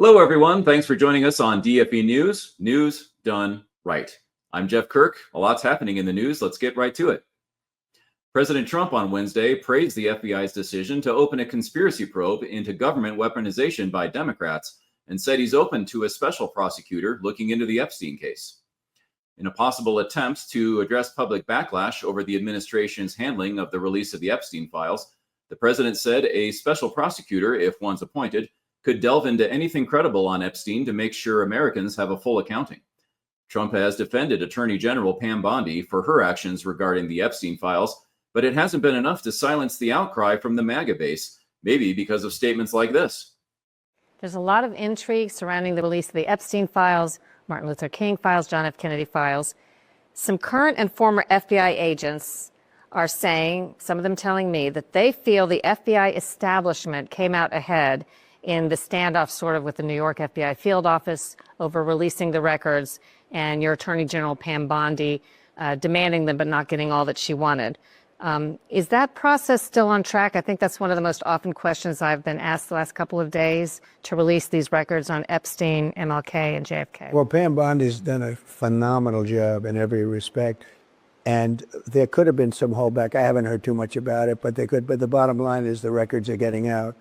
Hello, everyone. Thanks for joining us on DFE News, news done right. I'm Jeff Kirk. A lot's happening in the news. Let's get right to it. President Trump on Wednesday praised the FBI's decision to open a conspiracy probe into government weaponization by Democrats and said he's open to a special prosecutor looking into the Epstein case. In a possible attempt to address public backlash over the administration's handling of the release of the Epstein files, the president said a special prosecutor, if one's appointed, could delve into anything credible on Epstein to make sure Americans have a full accounting. Trump has defended Attorney General Pam Bondi for her actions regarding the Epstein files, but it hasn't been enough to silence the outcry from the MAGA base, maybe because of statements like this. There's a lot of intrigue surrounding the release of the Epstein files, Martin Luther King files, John F. Kennedy files. Some current and former FBI agents are saying, some of them telling me, that they feel the FBI establishment came out ahead in the standoff sort of with the New York FBI field office over releasing the records and your Attorney General Pam Bondi demanding them but not getting all that she wanted. Is that process still on track? I think that's one of the most often questions I've been asked the last couple of days, to release these records on Epstein, MLK, and JFK. Well, Pam Bondi's done a phenomenal job in every respect. And there could have been some holdback. I haven't heard too much about it, but they could. But the bottom line is the records are getting out.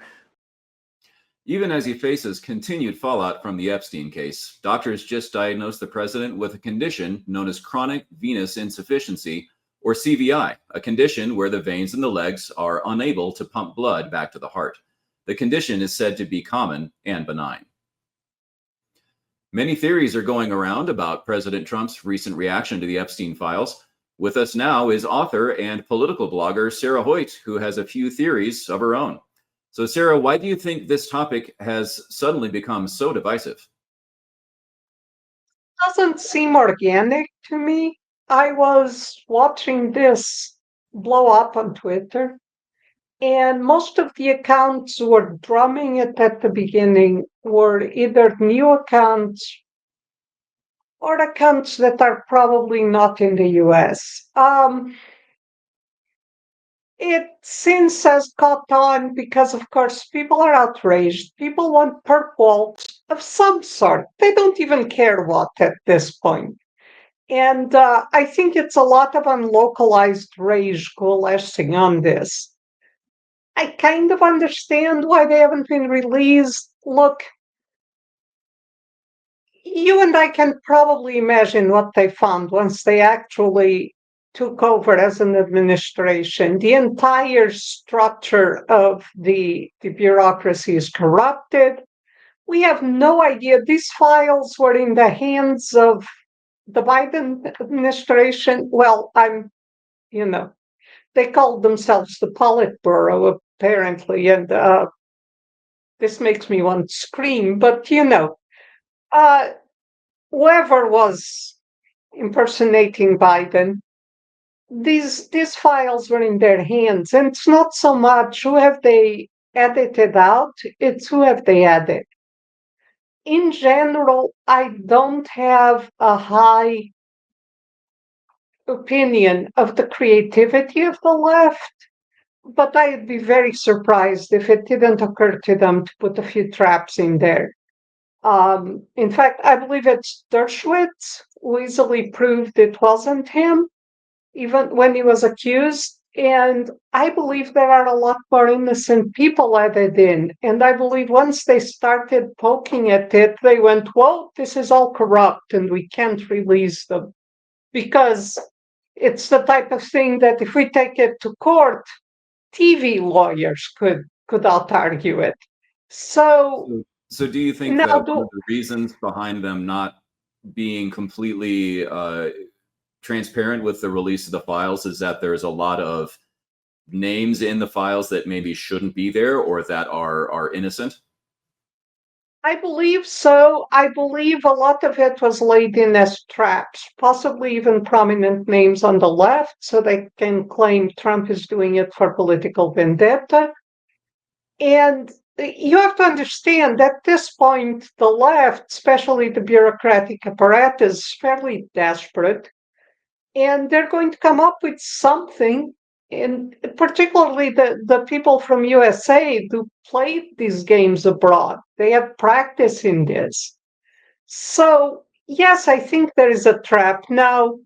Even as he faces continued fallout from the Epstein case, doctors just diagnosed the president with a condition known as chronic venous insufficiency, or CVI, a condition where the veins in the legs are unable to pump blood back to the heart. The condition is said to be common and benign. Many theories are going around about President Trump's recent reaction to the Epstein files. With us now is author and political blogger Sarah Hoyt, who has a few theories of her own. So, Sarah, why do you think this topic has suddenly become so divisive? Doesn't seem organic to me. I was watching this blow up on Twitter, and most of the accounts who were drumming it at the beginning were either new accounts or accounts that are probably not in the US. It since has caught on because, of course, people are outraged. People want purples of some sort. They don't even care what at this point. And I think it's a lot of unlocalized rage coalescing on this. I kind of understand why they haven't been released. Look, you and I can probably imagine what they found once they actually took over as an administration. The entire structure of the bureaucracy is corrupted. We have no idea. These files were in the hands of the Biden administration. Well, they called themselves the Politburo, apparently, and this makes me want to scream, but whoever was impersonating Biden, these files were in their hands, and it's not so much who have they edited out, it's who have they added. In general, I don't have a high opinion of the creativity of the left, but I'd be very surprised if it didn't occur to them to put a few traps in there. In fact, I believe it's Dershowitz who easily proved it wasn't him, even when he was accused. And I believe there are a lot more innocent people added in. And I believe once they started poking at it, they went, whoa, this is all corrupt and we can't release them. Because it's the type of thing that if we take it to court, TV lawyers could out-argue it. So do you think that one of the reasons behind them not being completely transparent with the release of the files is that there's a lot of names in the files that maybe shouldn't be there or that are innocent? I believe so. I believe a lot of it was laid in as traps, possibly even prominent names on the left, so they can claim Trump is doing it for political vendetta. And you have to understand at this point, the left, especially the bureaucratic apparatus, is fairly desperate. And they're going to come up with something and particularly the people from USA who played these games abroad. They have practice in this. So, yes, I think there is a trap. Now,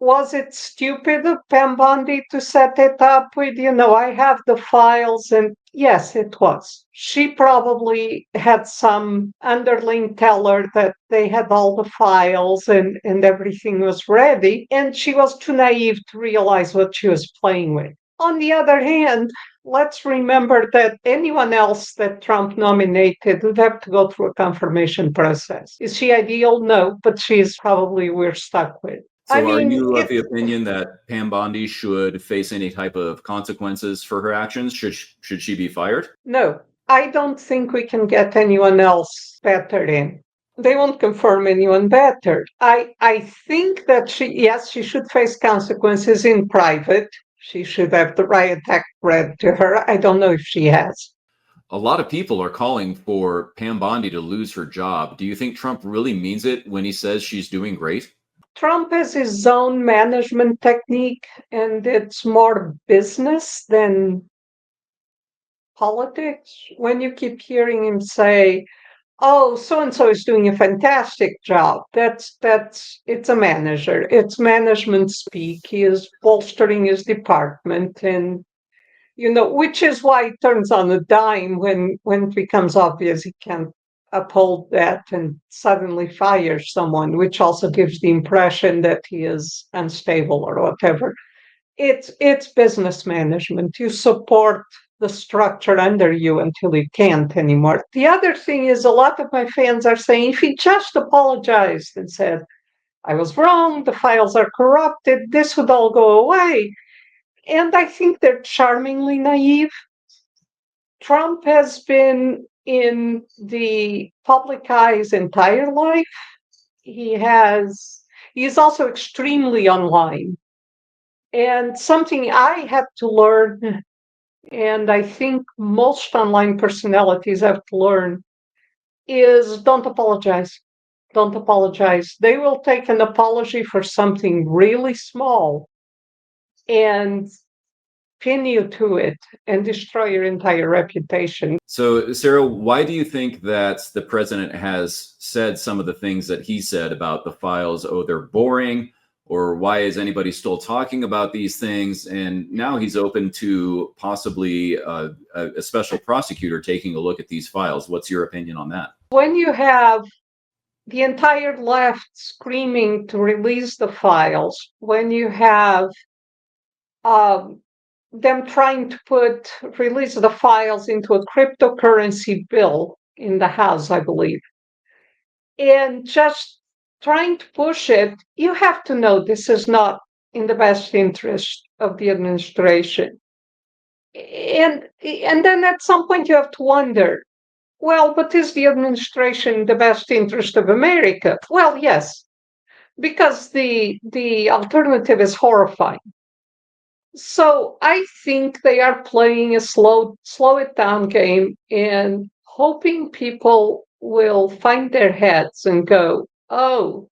was it stupid of Pam Bondi to set it up with, I have the files, and yes, it was. She probably had some underling tell her that they had all the files and everything was ready, and she was too naive to realize what she was playing with. On the other hand, let's remember that anyone else that Trump nominated would have to go through a confirmation process. Is she ideal? No, but she's probably we're stuck with. I So are mean, you of the it, opinion that Pam Bondi should face any type of consequences for her actions? Should she be fired? no, I don't think we can get anyone else better in. They won't confirm anyone better. I think that yes, she should face consequences in private. She should have the riot act read to her. I don't know if she has. A lot of people are calling for Pam Bondi to lose her job. Do you think Trump really means it when he says she's doing great? Trump has his own management technique, and it's more business than politics. When you keep hearing him say, "Oh, so and so is doing a fantastic job," that's it's a manager. It's management speak. He is bolstering his department, and which is why it turns on a dime when it becomes obvious he can't uphold that and suddenly fires someone, which also gives the impression that he is unstable or whatever. It's business management. You support the structure under you until you can't anymore. The other thing is, a lot of my fans are saying if he just apologized and said, "I was wrong, the files are corrupted," this would all go away. And I think they're charmingly naive. Trump has been in the public eye his entire life. He's also extremely online. And something I had to learn, and I think most online personalities have to learn, is don't apologize. Don't apologize. They will take an apology for something really small and pin you to it and destroy your entire reputation. So, Sarah, why do you think that the president has said some of the things that he said about the files? Oh, they're boring. Or why is anybody still talking about these things? And now he's open to possibly a special prosecutor taking a look at these files. What's your opinion on that? When you have the entire left screaming to release the files, when you have them trying to release the files into a cryptocurrency bill in the House, I believe, and just trying to push it, you have to know this is not in the best interest of the administration. And then at some point you have to wonder, well, but is the administration in the best interest of America? Well, yes, because the alternative is horrifying. So I think they are playing a slow it down game and hoping people will find their heads and go, "Oh,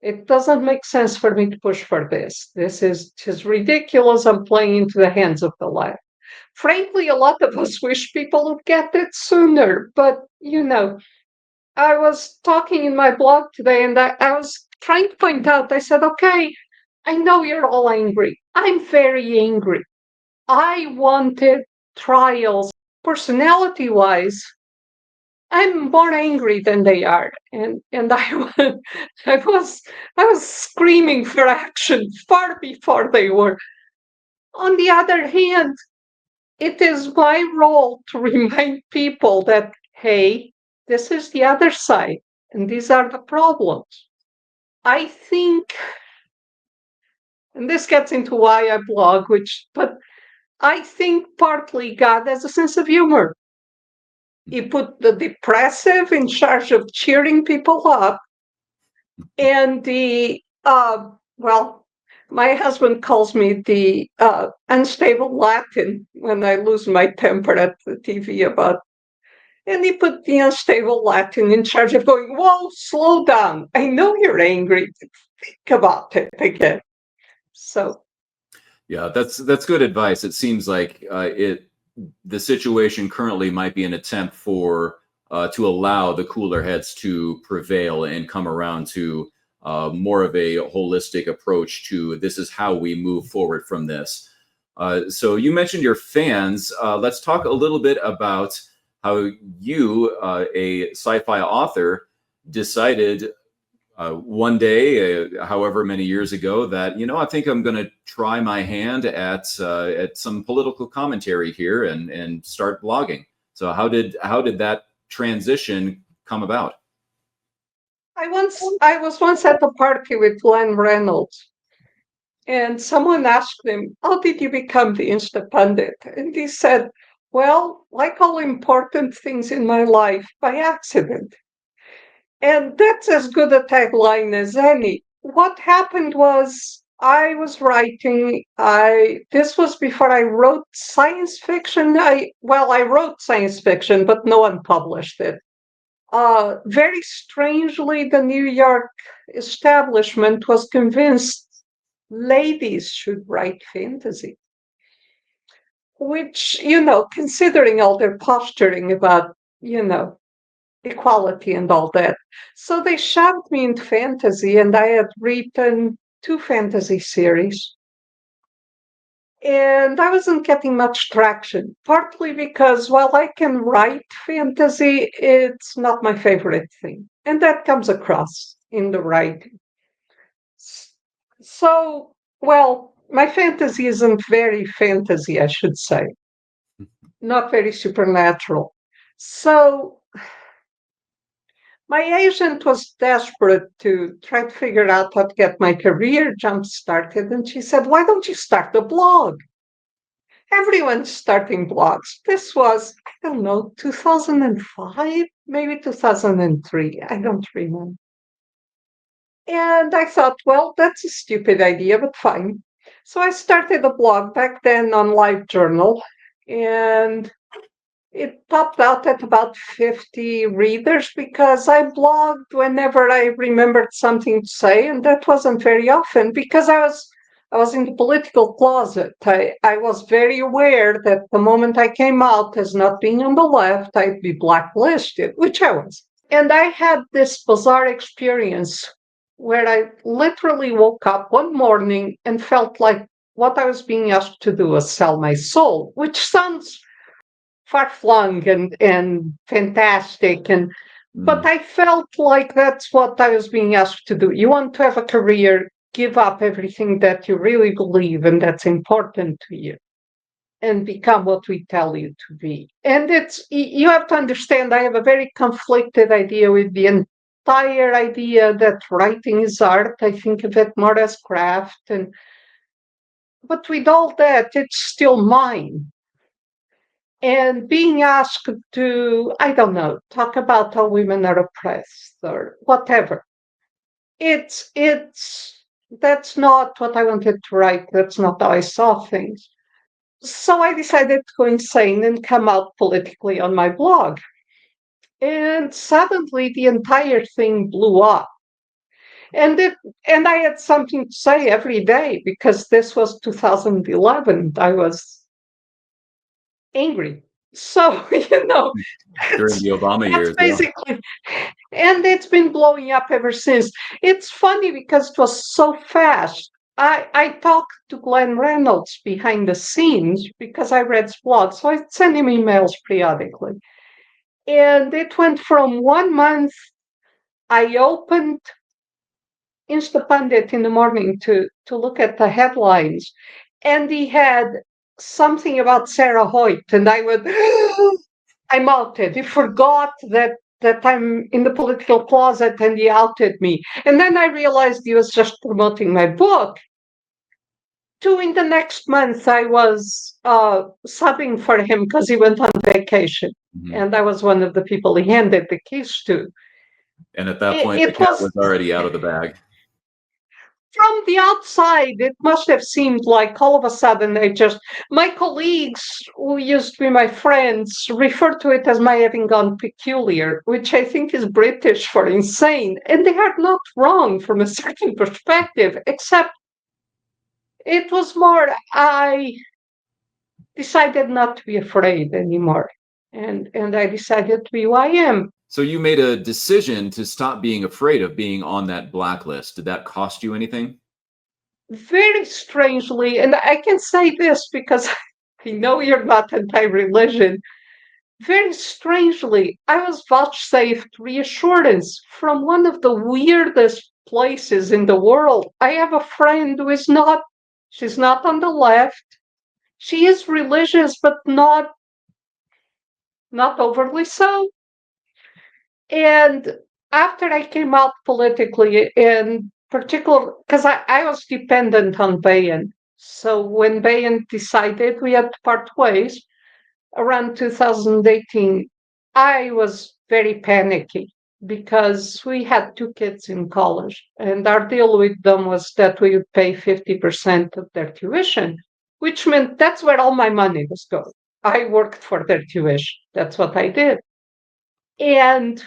it doesn't make sense for me to push for this. This is just ridiculous. I'm playing into the hands of the left." Frankly, a lot of us wish people would get it sooner, but I was talking in my blog today and I was trying to point out, I said, okay, I know you're all angry. I'm very angry. I wanted trials. Personality wise, I'm more angry than they are. And I was screaming for action far before they were. On the other hand, it is my role to remind people that, hey, this is the other side, and these are the problems. I think, and this gets into why I blog, but I think partly God has a sense of humor. He put the depressive in charge of cheering people up, and my husband calls me the unstable Latin when I lose my temper at the TV about. And he put the unstable Latin in charge of going, "Whoa, slow down. I know you're angry. Think about it again." So Yeah, that's good advice. It seems like the situation currently might be an attempt for to allow the cooler heads to prevail and come around to more of a holistic approach to this is how we move forward from this. So you mentioned your fans. Let's talk a little bit about how you, a sci-fi author, decided one day, however many years ago, that I think I'm going to try my hand at some political commentary here and start blogging. So how did that transition come about? I was once at a party with Glenn Reynolds, and someone asked him, "How did you become the Insta pundit?" And he said, "Well, like all important things in my life, by accident." And that's as good a tagline as any. What happened was I was writing, this was before I wrote science fiction. I wrote science fiction, but no one published it. Very strangely, the New York establishment was convinced ladies should write fantasy, which, considering all their posturing about, equality and all that. So they shoved me into fantasy, and I had written 2 fantasy series. And I wasn't getting much traction, partly because while I can write fantasy, it's not my favorite thing. And that comes across in the writing. So, well, my fantasy isn't very fantasy, I should say, not very supernatural. So my agent was desperate to try to figure out how to get my career jump started. And she said, "Why don't you start a blog?" Everyone's starting blogs. This was, I don't know, 2005, maybe 2003. I don't remember. And I thought, well, that's a stupid idea, but fine. So I started a blog back then on LiveJournal, and it topped out at about 50 readers because I blogged whenever I remembered something to say, and that wasn't very often because I was in the political closet. I was very aware that the moment I came out as not being on the left, I'd be blacklisted, which I was. And I had this bizarre experience where I literally woke up one morning and felt like what I was being asked to do was sell my soul, which sounds far-flung and fantastic, but I felt like that's what I was being asked to do. You want to have a career, give up everything that you really believe and that's important to you, and become what we tell you to be. And you have to understand, I have a very conflicted idea with the entire idea that writing is art. I think of it more as craft, but with all that, it's still mine. And being asked to, I don't know, talk about how women are oppressed or whatever. That's not what I wanted to write. That's not how I saw things. So I decided to go insane and come out politically on my blog. And suddenly the entire thing blew up. And I had something to say every day because this was 2011. I was angry. So, During the Obama that's years, yeah. basically, and it's been blowing up ever since. It's funny because it was so fast. I talked to Glenn Reynolds behind the scenes because I read his blog, so I send him emails periodically. And it went from 1 month, I opened Instapundit in the morning to look at the headlines, and he had something about Sarah Hoyt, and I would, I'm outed. He forgot that I'm in the political closet, and he outed me. And then I realized he was just promoting my book. In the next month, I was subbing for him because he went on vacation, and I was one of the people he handed the keys to. And at that point, the cat was already out of the bag. From the outside, it must have seemed like all of a sudden my colleagues who used to be my friends refer to it as my having gone peculiar, which I think is British for insane. And they are not wrong from a certain perspective, except It was more, I decided not to be afraid anymore. And I decided to be who I am. So you made a decision to stop being afraid of being on that blacklist. Did that cost you anything? Very strangely, and I can say this because I know you're not anti-religion. Very strangely, I was vouchsafed reassurance from one of the weirdest places in the world. I have a friend who is not, she's not on the left. She is religious, but not overly so. And after I came out politically, in particular, because I was dependent on Bayan. So when Bayan decided we had to part ways around 2018, I was very panicky because we had two kids in college, and our deal with them was that we would pay 50% of their tuition, which meant that's where all my money was going. I worked for their tuition. That's what I did. And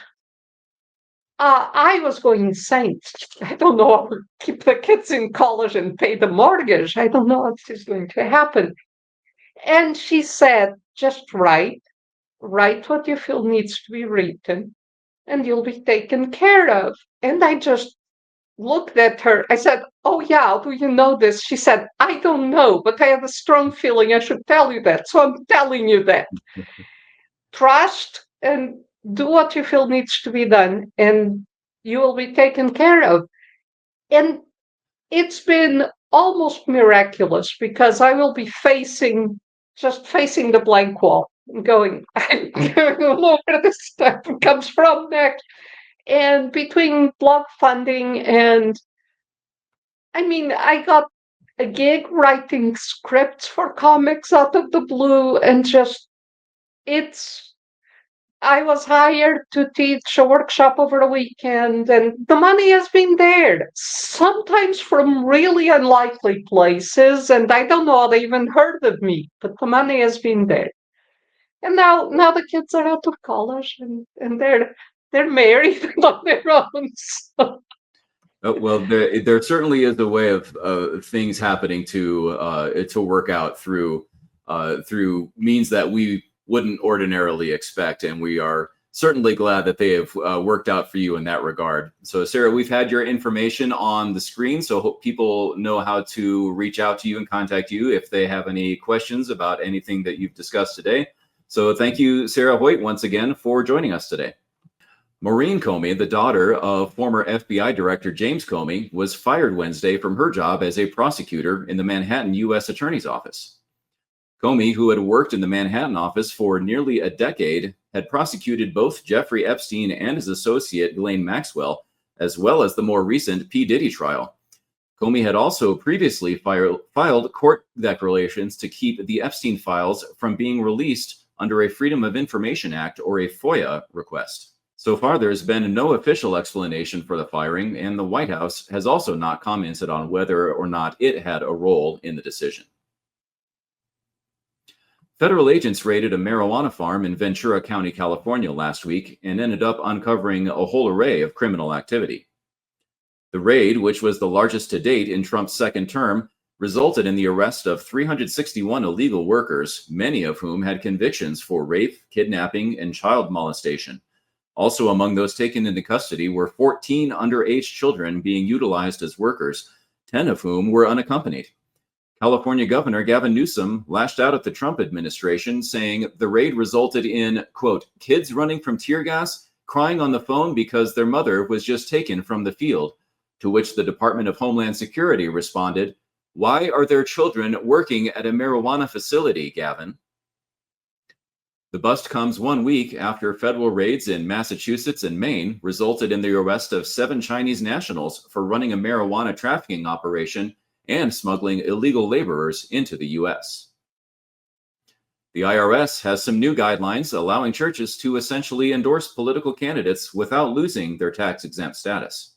I was going insane. I don't know how to keep the kids in college and pay the mortgage. I don't know what is going to happen. And she said, just write what you feel needs to be written, and you'll be taken care of. And I just looked at her. I said, oh, yeah, do you know this? She said, I don't know, but I have a strong feeling I should tell you that. So I'm telling you that. Trust and do what you feel needs to be done, and you will be taken care of. And it's been almost miraculous because I will be just facing the blank wall and going, I don't know where this stuff comes from next. And between blog funding and, I mean, I got a gig writing scripts for comics out of the blue, and just, it's, I was hired to teach a workshop over a weekend, and the money has been there, sometimes from really unlikely places, and I don't know how they even heard of me, but the money has been there. And now the kids are out of college, and they're married on their own. So. Well, there certainly is a way of things happening to work out through means that we wouldn't ordinarily expect, and we are certainly glad that they have worked out for you in that regard. So, Sarah, we've had your information on the screen, so hope people know how to reach out to you and contact you if they have any questions about anything that you've discussed today. So, thank you, Sarah Hoyt, once again for joining us today. Maureen Comey, the daughter of former FBI Director James Comey, was fired Wednesday from her job as a prosecutor in the Manhattan U.S. Attorney's Office. Comey, who had worked in the Manhattan office for nearly a decade, had prosecuted both Jeffrey Epstein and his associate Ghislaine Maxwell, as well as the more recent P. Diddy trial. Comey had also previously filed court declarations to keep the Epstein files from being released under a Freedom of Information Act or a FOIA request. So far, there's been no official explanation for the firing, and the White House has also not commented on whether or not it had a role in the decision. Federal agents raided a marijuana farm in Ventura County, California last week and ended up uncovering a whole array of criminal activity. The raid, which was the largest to date in Trump's second term, resulted in the arrest of 361 illegal workers, many of whom had convictions for rape, kidnapping, and child molestation. Also among those taken into custody were 14 underage children being utilized as workers, 10 of whom were unaccompanied. California Governor Gavin Newsom lashed out at the Trump administration, saying the raid resulted in, quote, kids running from tear gas, crying on the phone because their mother was just taken from the field, to which the Department of Homeland Security responded, why are their children working at a marijuana facility, Gavin? The bust comes 1 week after federal raids in Massachusetts and Maine resulted in the arrest of 7 Chinese nationals for running a marijuana trafficking operation and smuggling illegal laborers into the U.S. The IRS has some new guidelines allowing churches to essentially endorse political candidates without losing their tax-exempt status.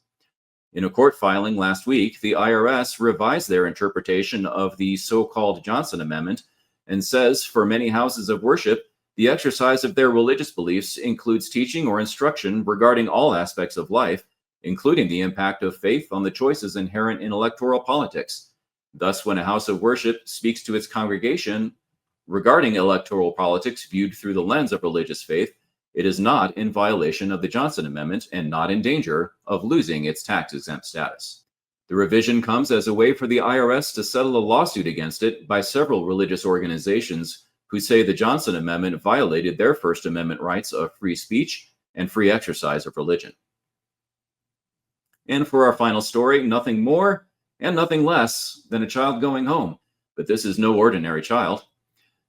In a court filing last week, the IRS revised their interpretation of the so-called Johnson Amendment and says for many houses of worship, the exercise of their religious beliefs includes teaching or instruction regarding all aspects of life, including the impact of faith on the choices inherent in electoral politics. Thus, when a house of worship speaks to its congregation regarding electoral politics viewed through the lens of religious faith, it is not in violation of the Johnson Amendment and not in danger of losing its tax-exempt status. The revision comes as a way for the IRS to settle a lawsuit against it by several religious organizations who say the Johnson Amendment violated their First Amendment rights of free speech and free exercise of religion. And for our final story, nothing more and nothing less than a child going home. But this is no ordinary child.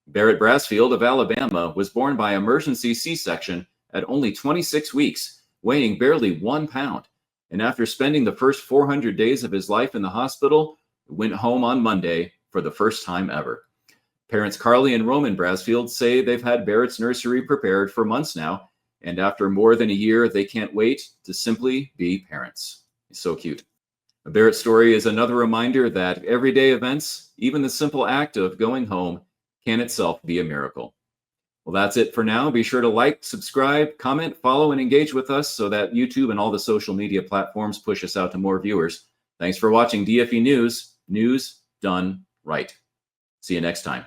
Barrett Brasfield of Alabama was born by emergency C-section at only 26 weeks, weighing barely 1 pound. And after spending the first 400 days of his life in the hospital, went home on Monday for the first time ever. Parents Carly and Roman Brasfield say they've had Barrett's nursery prepared for months now, and after more than a year, they can't wait to simply be parents. He's so cute. A Barrett story is another reminder that everyday events, even the simple act of going home, can itself be a miracle. Well, that's it for now. Be sure to like, subscribe, comment, follow, and engage with us so that YouTube and all the social media platforms push us out to more viewers. Thanks for watching DFE News, news done right. See you next time.